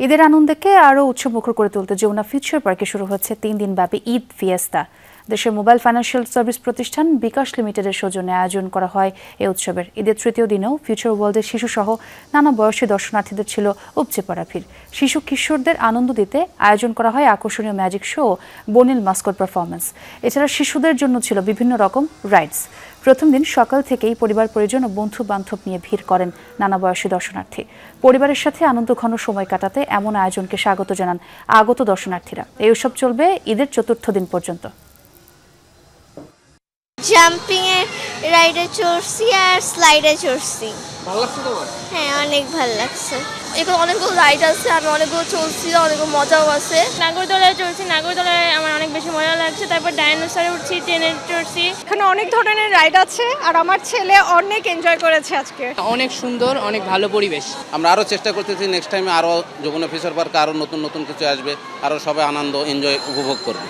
ঈদের আনন্দকে আরও উৎসবমুখর করে তুলতে যমুনা ফিউচার পার্কে শুরু হচ্ছে 3 দিনব্যাপী ঈদ ফিয়েস্তা। দেশের মোবাইল ফাইন্যান্সিয়াল সার্ভিস প্রতিষ্ঠান বিকাশ লিমিটেডের সৌজন্যে আয়োজন করা হয় এই উৎসবের। ঈদের তৃতীয় দিনেও ফিউচার ওয়ার্ল্ডের শিশুসহ নানা বয়সী দর্শনার্থীদের ছিল উপচে পড়া ভিড়। শিশু কিশোরদের আনন্দ দিতে আয়োজন করা হয় আকর্ষণীয় ম্যাজিক শো, বনিল মাস্কট পারফরমেন্স। এছাড়া শিশুদের জন্য ছিল বিভিন্ন রকম রাইডস। প্রথম দিন সকাল থেকেই পরিবার পরিজন ও বন্ধু বান্ধব নিয়ে ভিড় করেন নানা বয়সী দর্শনার্থী। পরিবারের সাথে আনন্দঘন সময় কাটাতে এমন আয়োজনকে স্বাগত জানান আগত দর্শনার্থীরা। এই উৎসব চলবে ঈদের চতুর্থ দিন পর্যন্ত। জাম্পিং এর রাইডে চড়ছি আর স্লাইডে চড়ছি। ভালো লাগছে তোমার? হ্যাঁ, অনেক ভালো লাগছে। এখানে অনেকগুলো রাইড আছে, আমি অনেকগুলো চলছি, অনেকগুলো মজাও আছে। নাগরদোলায় চড়ছি, নাগরদোলায় আমার অনেক বেশি মজা লাগছে। তারপর ডাইনোসরে উঠছি, ট্রেনে চড়ছি। এখানে অনেক ধরনের রাইড আছে আর আমার ছেলে অনেক এনজয় করেছে আজকে। অনেক সুন্দর, অনেক ভালো পরিবেশ। আমরা আরও চেষ্টা করতেছি নেক্সট টাইমে আরও যমুনা ফিউচার পার্কে আরও নতুন নতুন কিছু আসবে, আরও সবাই আনন্দ এনজয় উপভোগ করবে।